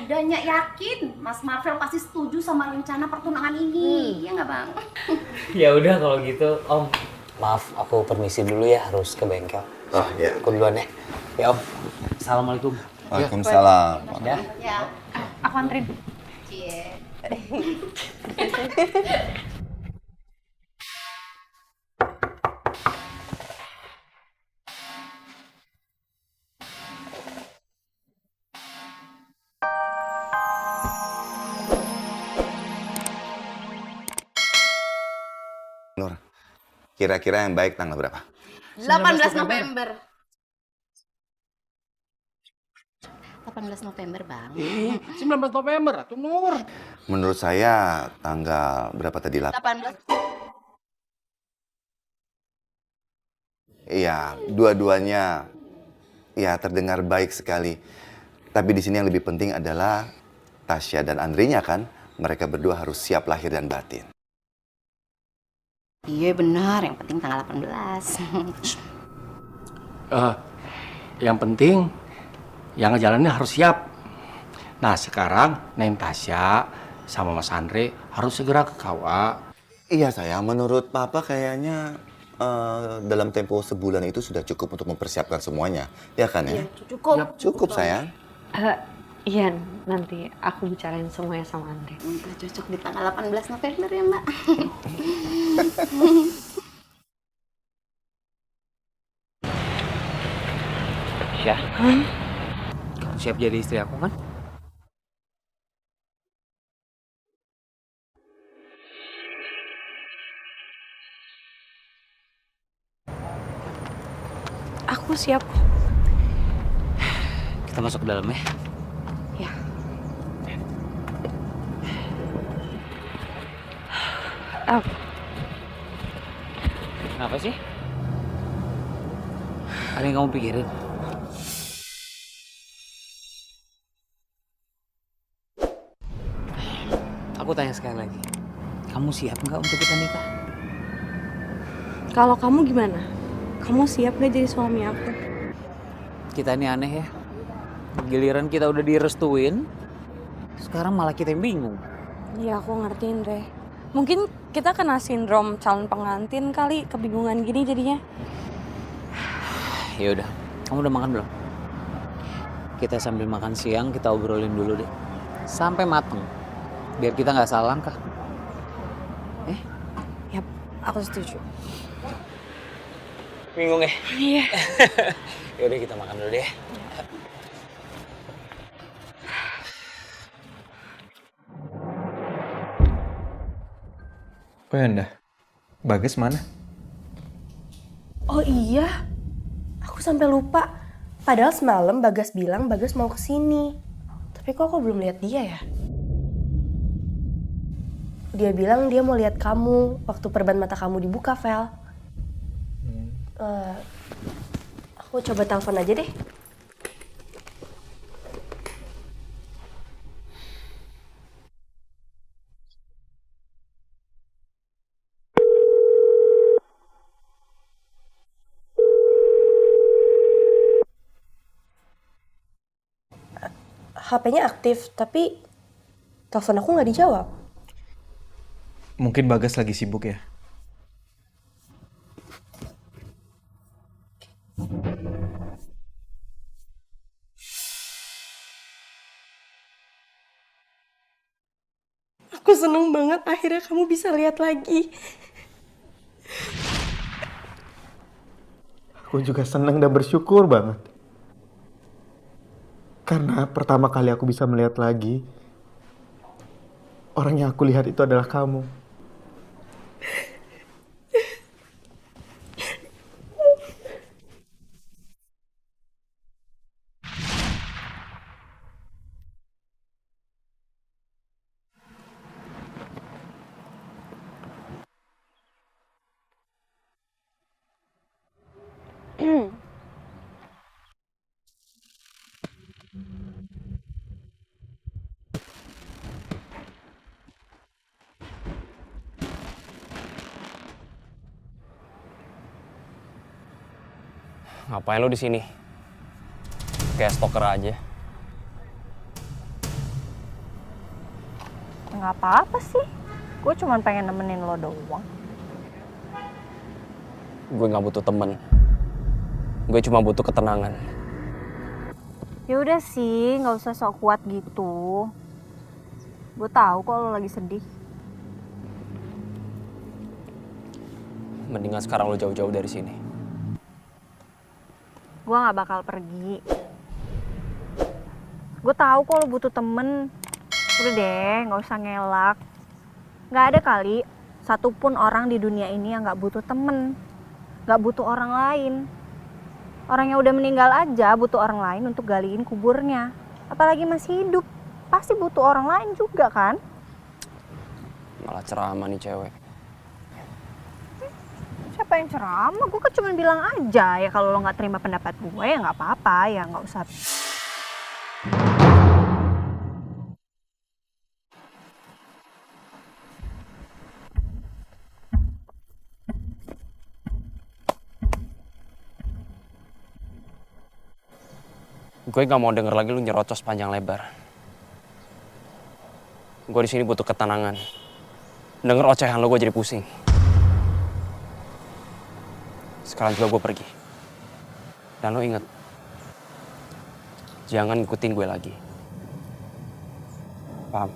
udah Nyak yakin Mas Marvel pasti setuju sama rencana pertunangan ini. Iya nggak Bang? Ya udah kalau gitu, Om. Maaf, aku permisi dulu ya, harus ke bengkel. Oh iya. Aku duluan ya. Ya Om. Assalamualaikum. Waalaikumsalam. Ya. Ya. Aku antrin. Cie. Nur, kira-kira yang baik tanggal berapa? 18 November. 18 November Bang. 19 November atau Nur. Menurut saya tanggal berapa tadi? 18. Iya, dua-duanya ya terdengar baik sekali. Tapi di sini yang lebih penting adalah Tasya dan Andrinya kan, mereka berdua harus siap lahir dan batin. Iya benar, yang penting tanggal 18. Yang penting yang ngejalannya harus siap. Nah sekarang Neng Tasya sama Mas Andre harus segera ke KUA. Iya sayang, menurut Papa kayaknya dalam tempo sebulan itu sudah cukup untuk mempersiapkan semuanya. Ya kan ya? Cukup. Cukup sayang. Iya, nanti aku bicarain semuanya sama Andre. Udah cocok di tanggal 18 November ya Mbak. Ya. Kamu siap jadi istri aku kan? Aku siap. Kita masuk ke dalam ya. Ya. Kenapa sih? Ada yang kamu pikirin? Aku tanya sekali lagi. Kamu siap nggak untuk kita nikah? Kalau kamu gimana? Kamu siap gak jadi suami aku? Kita ini aneh ya. Giliran kita udah direstuin, sekarang malah kita yang bingung. Iya, aku ngerti, Andre. Mungkin kita kena sindrom calon pengantin kali, kebingungan gini jadinya. Ya udah, kamu udah makan belum? Kita sambil makan siang kita obrolin dulu deh, sampai mateng, biar kita nggak salah langkah. Yap, aku setuju. Bingung ya? Iya. Yaudah kita makan dulu deh. Oh ya, Bagas mana? Oh iya, aku sampai lupa. Padahal semalam Bagas bilang Bagas mau kesini. Tapi kok aku belum lihat dia ya? Dia bilang dia mau lihat kamu waktu perban mata kamu dibuka, Vel. Aku coba telepon aja deh. HP-nya aktif, tapi telepon aku nggak dijawab. Mungkin Bagas lagi sibuk ya. Aku seneng banget akhirnya kamu bisa lihat lagi. Aku juga senang dan bersyukur banget. Karena pertama kali aku bisa melihat lagi, orang yang aku lihat itu adalah kamu. Ngapain lo di sini? Kayak stalker aja. nggak apa-apa sih. Gue cuma pengen nemenin lo doang. Gue nggak butuh temen. Gue cuma butuh ketenangan. Ya udah sih, nggak usah sok kuat gitu. Gue tahu kok lo lagi sedih. Mendingan sekarang lo jauh-jauh dari sini. Gue nggak bakal pergi. Gue tahu kok lo butuh temen. Udah deh, nggak usah ngelak. Nggak ada kali satupun orang di dunia ini yang nggak butuh temen, nggak butuh orang lain. Orang yang udah meninggal aja butuh orang lain untuk galiin kuburnya. Apalagi masih hidup, pasti butuh orang lain juga kan? Malah ceramah nih cewek. Siapa yang ceramah? Gue kan cuma bilang aja ya kalau lo nggak terima pendapat gue ya nggak apa-apa, ya nggak usah. Gue nggak mau denger lagi lu nyerocos panjang lebar. Gue di sini butuh ketenangan. Denger ocehan lo gue jadi pusing. Sekarang juga gue pergi. Dan lo inget, jangan ngikutin gue lagi. Paham?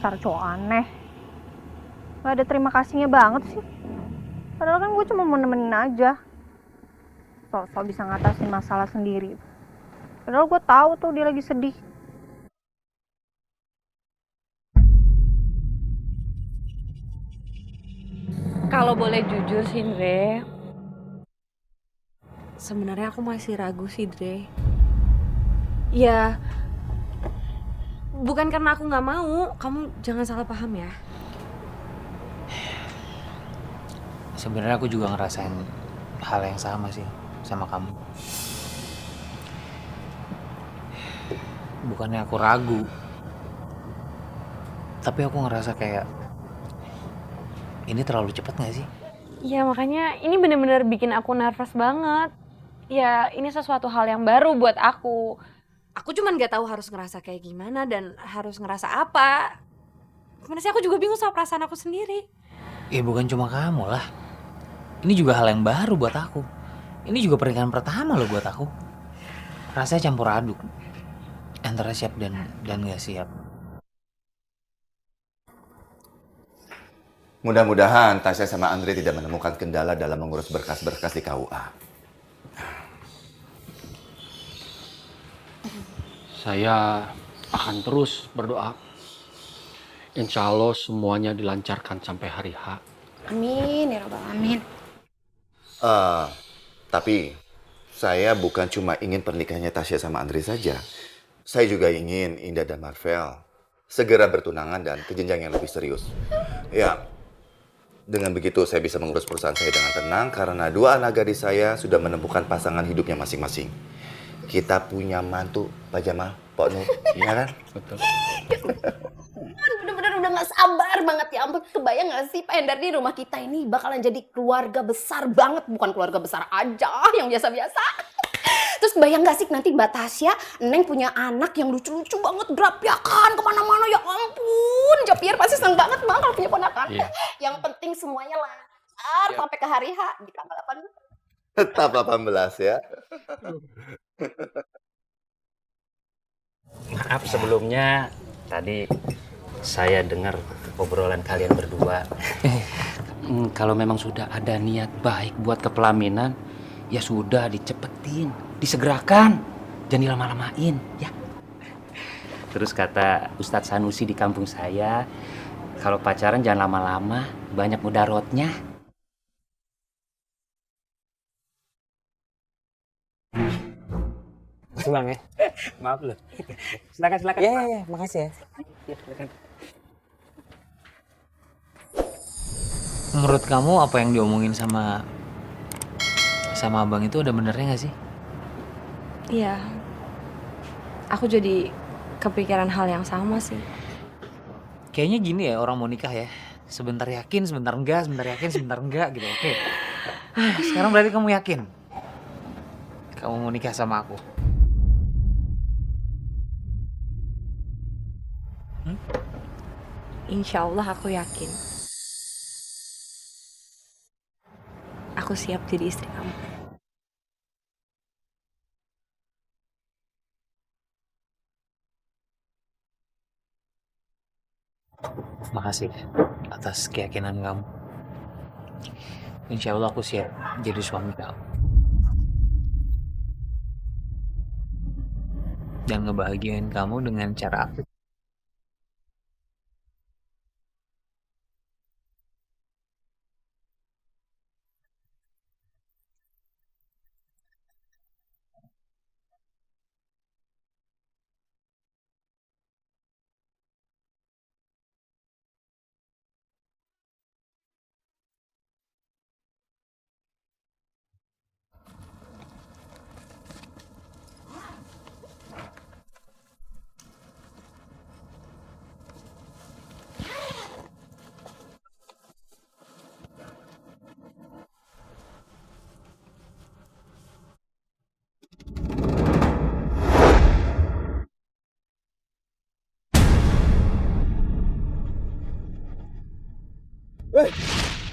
Dasar cowok aneh. Gak ada terima kasihnya banget sih. Padahal kan gue cuma mau nemenin aja. Sok-sok bisa ngatasin masalah sendiri. Padahal gue tahu tuh dia lagi sedih. Kalau boleh jujur sih, Dre. Sebenarnya aku masih ragu sih, Dre. Ya, bukan karena aku nggak mau. Kamu jangan salah paham ya. Sebenarnya aku juga ngerasain hal yang sama sih sama kamu. Bukannya aku ragu, tapi aku ngerasa kayak ini terlalu cepat gak sih? Ya makanya ini bener-bener bikin aku nervous banget. Ya ini sesuatu hal yang baru buat aku. Aku cuman nggak tahu harus ngerasa kayak gimana dan harus ngerasa apa. Gimana sih, aku juga bingung sama perasaan aku sendiri. Ya bukan cuma kamu lah. Ini juga hal yang baru buat aku. Ini juga pernikahan pertama loh buat aku. Rasanya campur aduk. Antara siap dan gak siap. Mudah-mudahan Tasya sama Andre tidak menemukan kendala dalam mengurus berkas-berkas di KUA. Saya akan terus berdoa. Insya Allah semuanya dilancarkan sampai hari H. Amin ya rabbal alamin. Tapi saya bukan cuma ingin pernikahannya Tasya sama Andre saja. Saya juga ingin Indah dan Marvel segera bertunangan dan ke jenjang yang lebih serius. Ya, dengan begitu saya bisa mengurus perusahaan saya dengan tenang karena dua anak gadis saya sudah menemukan pasangan hidupnya masing-masing. Kita punya mantu, Pak Jamal, Pak Nur, iya kan? Betul. Bener-bener udah gak sabar banget ya ampun. Kebayang gak sih Pak Hendar di rumah kita ini bakalan jadi keluarga besar banget. Bukan keluarga besar aja yang biasa-biasa. Terus kebayang gak sih nanti Mbak Tasya, Neng punya anak yang lucu-lucu banget, grapiakan kemana-mana, ya ampun. Japier pasti seneng banget Bang kalau punya ponakan. Iya. Yang penting semuanya lancar sampai ke hari H di tanggal 8. Tetap 18 ya. Maaf sebelumnya, tadi saya dengar obrolan kalian berdua. Kalau memang sudah ada niat baik buat kepelaminan, ya sudah dicepetin, disegerakan, jangan dilama-lamain, ya. Terus kata Ustadz Sanusi di kampung saya, kalau pacaran jangan lama-lama, banyak mudaratnya. Makasih Bang ya. Maaf loh. Silakan. Iya, makasih ya. Menurut kamu apa yang diomongin sama abang itu ada benernya gak sih? Iya. Aku jadi kepikiran hal yang sama sih. Kayaknya gini ya orang mau nikah ya. Sebentar yakin, sebentar enggak, sebentar yakin, sebentar enggak gitu. Oke. Sekarang berarti kamu yakin? Kamu mau nikah sama aku? Insya Allah aku yakin. Aku siap jadi istri kamu. Makasih atas keyakinan kamu. Insya Allah aku siap jadi suami kamu. Dan ngebahagiain kamu dengan cara aku.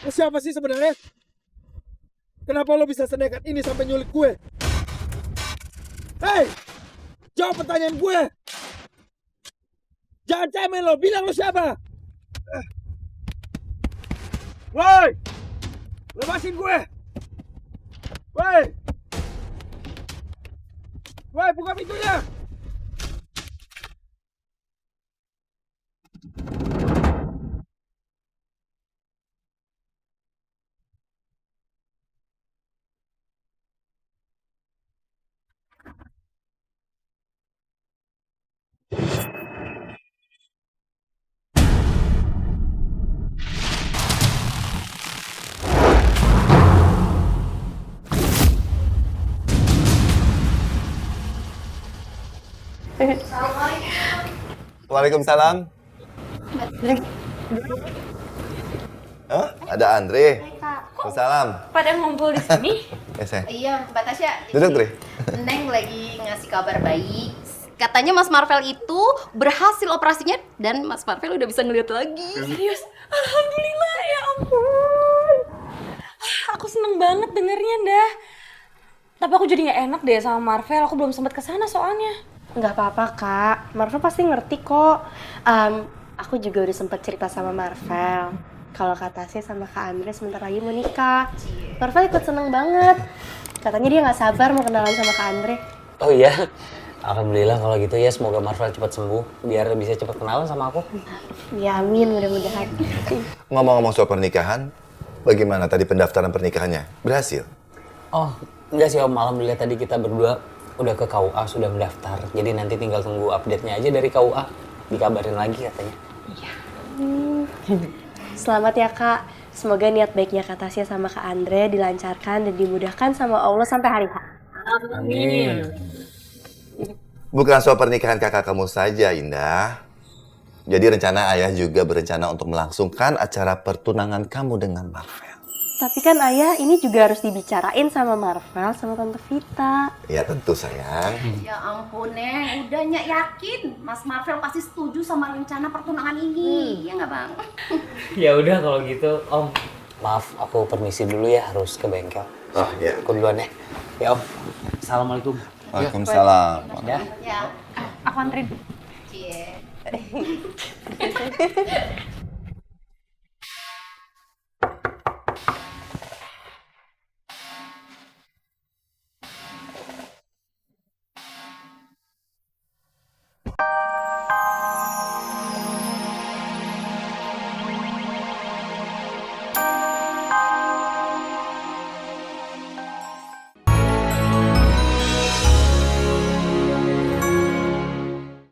Lo siapa sih sebenarnya? Kenapa lo bisa senekat ini sampai nyulik gue? Hei! Jawab pertanyaan gue! Jangan cemen lo, bilang lo siapa? Woi! Lepasin gue! Woi! Woi, buka pintunya! Waalaikumsalam. Oh, ada Andre. Waalaikumsalam. Pada ngumpul di sini? Sayang. Iya, Mbak Tasya. Duduk, Tri. Neng lagi ngasih kabar baik. Katanya Mas Marvel itu berhasil operasinya dan Mas Marvel udah bisa ngeliat lagi. Serius? Alhamdulillah, ya ampun. Aku seneng banget dengernya, dah. Tapi aku jadi gak enak deh sama Marvel. Aku belum sempat kesana soalnya. Nggak apa-apa, Kak. Marvel pasti ngerti kok. Aku juga udah sempet cerita sama Marvel. Kalau Kak Tasya sama Kak Andre sebentar lagi mau nikah. Marvel ikut seneng banget. Katanya dia nggak sabar mau kenalan sama Kak Andre. Oh iya, alhamdulillah kalau gitu ya. Semoga Marvel cepat sembuh biar bisa cepat kenalan sama aku. Ya amin, mudah-mudahan. Ngomong-ngomong soal pernikahan, bagaimana tadi pendaftaran pernikahannya? Berhasil? Oh, enggak sih Om. Alhamdulillah tadi kita berdua udah ke KUA, sudah mendaftar. Jadi nanti tinggal tunggu update-nya aja dari KUA. Dikabarin lagi katanya. Iya. Selamat ya, Kak. Semoga niat baiknya Kak Tasya sama Kak Andre dilancarkan dan dimudahkan sama Allah sampai hari H. Amin. Bukan soal pernikahan kakak kamu saja, Indah. Jadi rencana ayah juga berencana untuk melangsungkan acara pertunangan kamu dengan Marvel. Tapi kan Ayah, ini juga harus dibicarain sama Marvel sama Tante Vita. Ya tentu, sayang. Ya ampun, Neng. Udah Nyak yakin Mas Marvel pasti setuju sama rencana pertunangan ini. Ya nggak, Bang? Ya udah kalau gitu, Om. Maaf, aku permisi dulu ya, harus ke bengkel. Oh iya. Aku duluan ya. Ya Om. Assalamualaikum. Waalaikumsalam. Ya. Ya. Aku anterin. Cie.